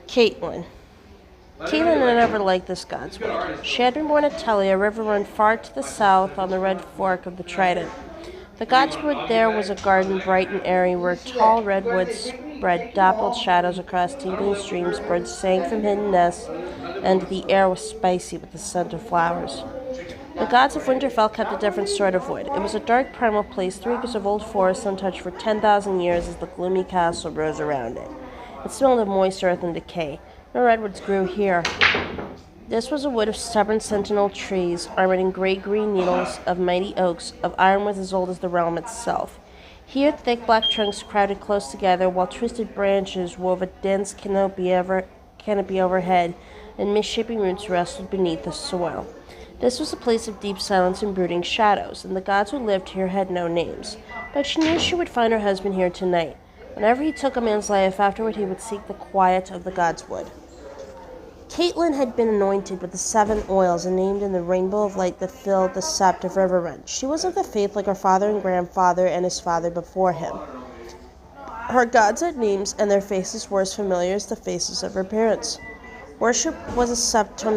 Catelyn. Catelyn had never liked this god's wood. She had been born at Tully, a river run far to the south on the red fork of the Trident. The god's wood there was a garden bright and airy, where tall redwoods spread dappled shadows across tinkling streams, birds sang from hidden nests, and the air was spicy with the scent of flowers. The gods of Winterfell kept a different sort of wood. It was a dark primal place, 3 acres of old forest untouched for 10,000 years as the gloomy castle rose around it. It smelled of moist earth and decay. No redwoods grew here. This was a wood of stubborn sentinel trees, armored in gray-green needles, of mighty oaks, of ironwood as old as the realm itself. Here thick black trunks crowded close together, while twisted branches wove a dense canopy overhead, and misshapen roots wrestled beneath the soil. This was a place of deep silence and brooding shadows, and the gods who lived here had no names. But she knew she would find her husband here tonight. Whenever he took a man's life, afterward he would seek the quiet of the god's wood. Catelyn had been anointed with the 7 oils and named in the rainbow of light that filled the sept of Riverrun. She was of the faith like her father and grandfather and his father before him. Her gods had names, and their faces were as familiar as the faces of her parents. Worship was a septon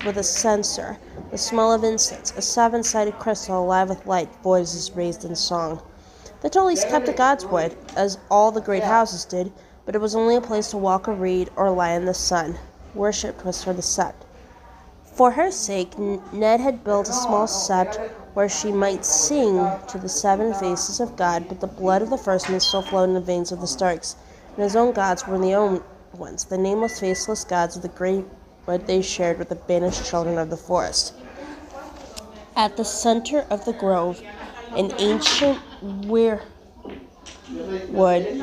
with a censer, the smell of incense, a 7-sided crystal alive with light, voices raised in song. The Tullys kept a god's wood, as all the great houses did, but it was only a place to walk or read or lie in the sun. Worship was for the sept. For her sake, Ned had built a small sept where she might sing to the 7 faces of God, but the blood of the firstmen still flowed in the veins of the Starks, and his own gods were the own ones, the nameless, faceless gods of the great wood they shared with the banished children of the forest. At the center of the grove, an ancient weirwood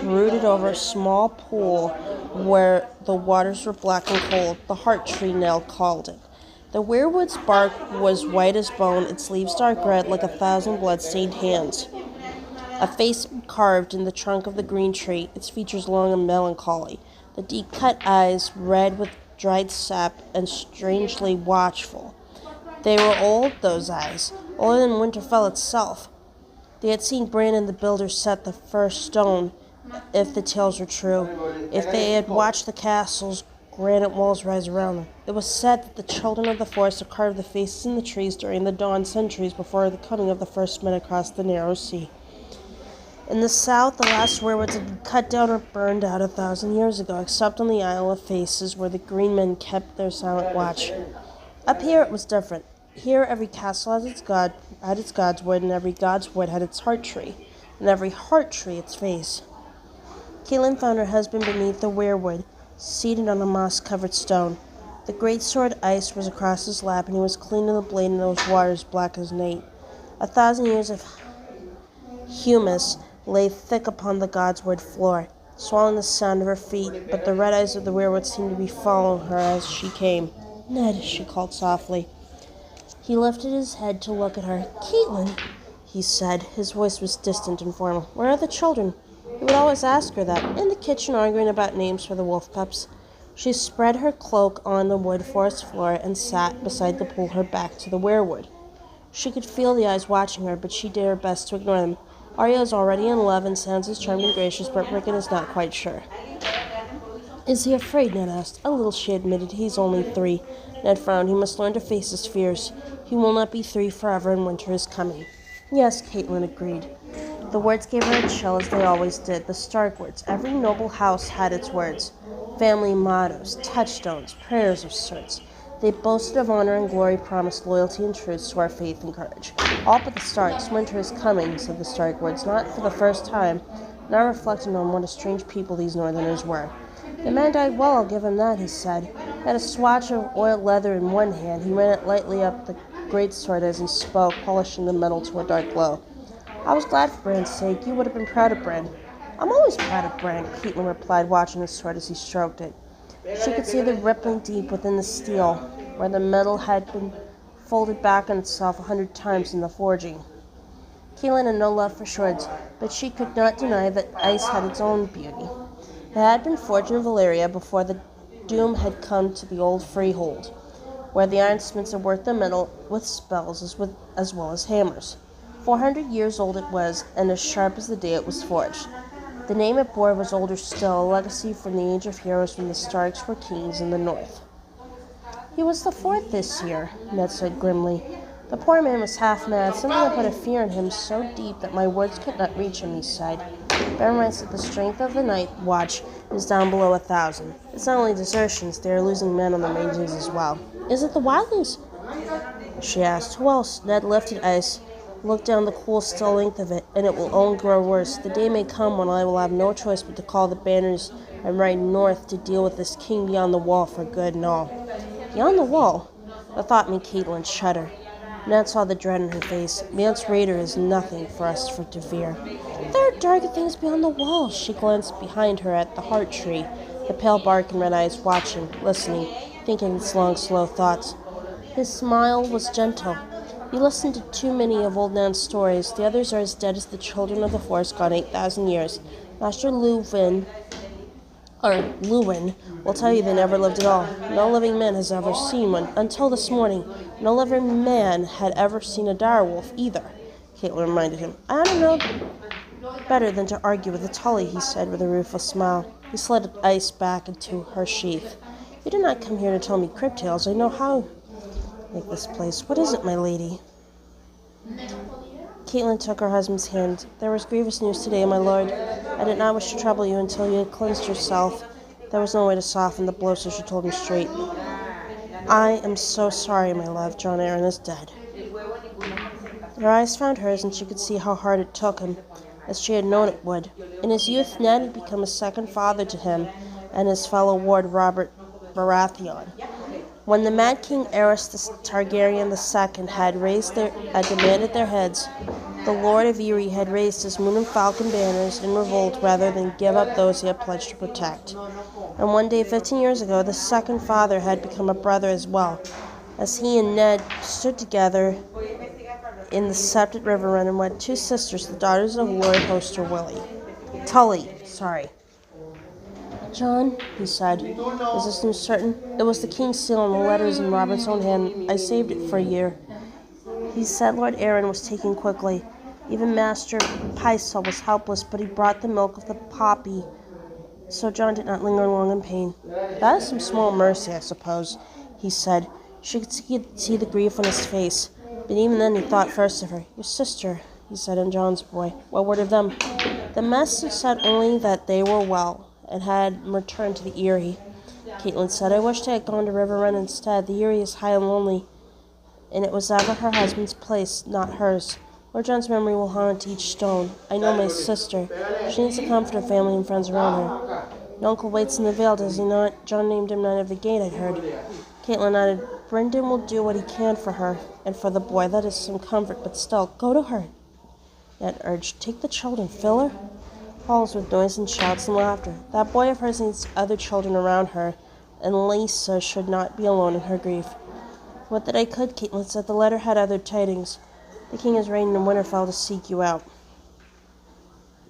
brooded over a small pool where the waters were black and cold. The heart tree, Nell called it. The weirwood's bark was white as bone, its leaves dark red like 1,000 blood-stained hands. A face carved in the trunk of the green tree, its features long and melancholy, the deep-cut eyes red with dried sap and strangely watchful. They were old, those eyes, older than Winterfell itself. They had seen Brandon the Builder set the first stone, if the tales were true, if they had watched the castle's granite walls rise around them. It was said that the children of the forest had carved the faces in the trees during the dawn centuries before the coming of the first men across the narrow sea. In the south, the last weirwoods had been cut down or burned out 1,000 years ago, except on the Isle of Faces, where the green men kept their silent watch. Up here it was different. Here every castle had its god's wood, and every god's wood had its heart tree, and every heart tree its face. Catelyn found her husband beneath the weirwood, seated on a moss-covered stone. The great sword ice was across his lap, and he was cleaning the blade in those waters black as night. 1,000 years of humus lay thick upon the god's wood floor, swallowing the sound of her feet, but the red eyes of the weirwood seemed to be following her as she came. "Ned," she called softly. He lifted his head to look at her. "Catelyn," he said. His voice was distant and formal. "Where are the children?" He would always ask her that. "In the kitchen, arguing about names for the wolf pups." She spread her cloak on the wood forest floor and sat beside the pool, her back to the weirwood. She could feel the eyes watching her, but she did her best to ignore them. Arya is already in love and sounds as charming and gracious, but Rickon is not quite sure. "Is he afraid?" Ned asked. "A little," she admitted. "He's only 3. Ned frowned. "He must learn to face his fears. He will not be 3 forever, and winter is coming." "Yes," Catelyn agreed. The words gave her a chill, as they always did. The Stark words. Every noble house had its words. Family mottos, touchstones, prayers of sorts. They boasted of honor and glory, promised loyalty and truth to our faith and courage. "All but the Starks. Winter is coming," said the Stark words, not for the first time, now reflecting on what a strange people these Northerners were. "The man died well, I'll give him that," he said. He had a swatch of oiled leather in one hand. He ran it lightly up the greatsword as he spoke, polishing the metal to a dark glow. "I was glad for Bran's sake. You would have been proud of Bran." "I'm always proud of Bran," Catelyn replied, watching his sword as he stroked it. She could see the rippling deep within the steel, where the metal had been folded back on itself 100 times in the forging. Catelyn had no love for swords, but she could not deny that ice had its own beauty. It had been forged in Valyria before the doom had come to the old freehold, where the ironsmiths had worked the metal with spells as well as hammers. 400 years old it was, and as sharp as the day it was forged. The name it bore was older still, a legacy from the age of heroes when the Starks were kings in the north. He was the fourth this year, Ned said grimly. The poor man was half mad. Something had put a fear in him so deep that my words could not reach him, he sighed. Bear in mind that the strength of the night watch is down below 1,000. It's not only desertions, they are losing men on the ranges as well. Is it the wildlings? She asked. Who else? Ned lifted ice, looked down the cool, still length of it, and it will only grow worse. The day may come when I will have no choice but to call the banners and ride north to deal with this king beyond the wall for good and all. Beyond the wall? The thought made Catelyn shudder. Ned saw the dread in her face. Mance Raider is nothing for us to fear. There are darker things beyond the wall. She glanced behind her at the heart tree, the pale bark and red eyes watching, listening, thinking its long, slow thoughts. His smile was gentle. You listen to too many of old Nan's stories. The others are as dead as the children of the forest gone 8,000 years. Master Lewin will tell you they never lived at all. No living man has ever seen one. Until this morning, no living man had ever seen a direwolf either, Catelyn reminded him. I don't know better than to argue with a Tully, he said with a rueful smile. He slid ice back into her sheath. You did not come here to tell me crypt tales. I know how like this place. What is it, my lady? Catelyn took her husband's hand. There was grievous news today, my lord. I did not wish to trouble you until you had cleansed yourself. There was no way to soften the blow, so she told him straight. I am so sorry, my love. Jon Arryn is dead. Her eyes found hers, and she could see how hard it took him, as she had known it would. In his youth, Ned had become a second father to him and his fellow ward, Robert Baratheon. When the Mad King Aerys Targaryen II had demanded their heads, the Lord of Eyrie had raised his moon and falcon banners in revolt rather than give up those he had pledged to protect. And one day, 15 years ago, the second father had become a brother as well, as he and Ned stood together in the Septet River Run and wed two sisters, the daughters of Lord Hoster Tully. Jon, he said, is this news certain? It was the king's seal and the letters in Robert's own hand. I saved it for a year. He said Lord Arryn was taken quickly. Even Master Pycelle was helpless, but he brought the milk of the poppy, so Jon did not linger long in pain. That is some small mercy, I suppose, he said. She could see the grief on his face, but even then he thought first of her. Your sister, he said, and Jon's boy. What word of them? The message said only that they were well and had returned to the Eyrie. Catelyn said, I wished I had gone to River Run instead. The Eyrie is high and lonely, and it was ever her husband's place, not hers. Lord Jon's memory will haunt each stone. I know my sister. She needs the comfort of family and friends around her. Your uncle waits in the Vale, does he not? Jon named him Knight of the Gate, I'd heard. Catelyn added, Brynden will do what he can for her, and for the boy. That is some comfort, but still, go to her. Ned urged, take the children, fill her. Halls with noise and shouts and laughter. That boy of hers needs other children around her, and Lisa should not be alone in her grief. What that I could, Catelyn said. The letter had other tidings. The king is reigning in Winterfell to seek you out.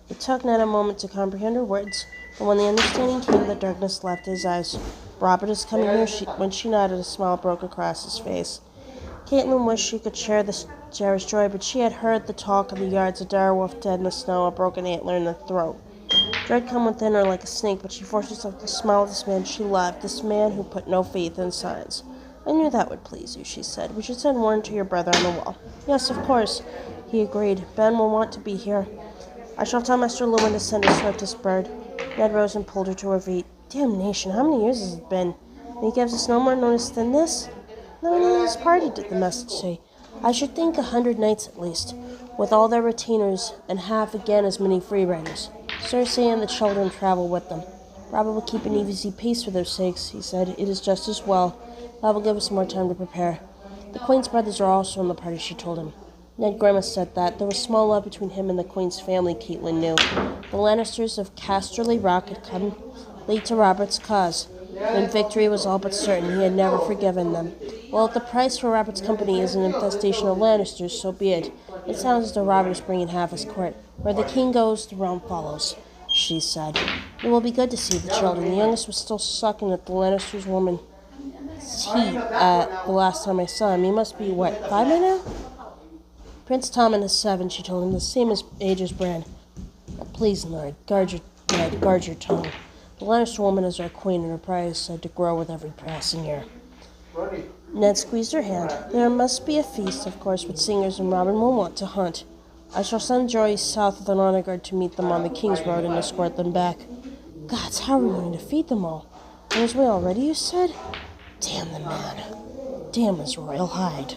It took Ned a moment to comprehend her words, but when the understanding came, the darkness left his eyes. Robert is coming here. When she nodded, a smile broke across his face. Catelyn wished she could share his joy, but she had heard the talk in the yards, a direwolf dead in the snow, a broken antler in the throat. Dread come within her like a snake, but she forced herself to smile at this man she loved, this man who put no faith in signs. I knew that would please you, she said. We should send word to your brother on the wall. Yes, of course, he agreed. Ben will want to be here. I shall tell Master Lewin to send his swiftest bird. Ned rose and pulled her to her feet. Damnation, how many years has it been? And he gives us no more notice than this? No one in his party, did the message say. I should think 100 knights at least, with all their retainers, and half again as many free riders. Cersei and the children travel with them. Robert will keep an easy pace for their sakes, he said. It is just as well. That will give us more time to prepare. The Queen's brothers are also in the party, she told him. Ned grimaced at that. There was small love between him and the Queen's family, Catelyn knew. The Lannisters of Casterly Rock had come late to Robert's cause. When victory was all but certain, he had never forgiven them. Well, if the price for Robert's company is an infestation of Lannisters, so be it. It sounds as though Robert is bringing half his court. Where the king goes, the realm follows, she said. It will be good to see the children. The youngest was still sucking at the Lannisters' woman's teat the last time I saw him. He must be, 5 by now? Prince Tommen is 7, she told him, the same age as Bran. Please, Ned, guard your tongue. The Lannister woman is our queen, and her pride is said to grow with every passing year. Ned squeezed her hand. There must be a feast, of course, with singers, and Robin will want to hunt. I shall send Joyce south of the honor guard to meet them on the King's Road and escort them back. Gods, how are we going to feed them all? On his way already, you said? Damn the man. Damn his royal hide.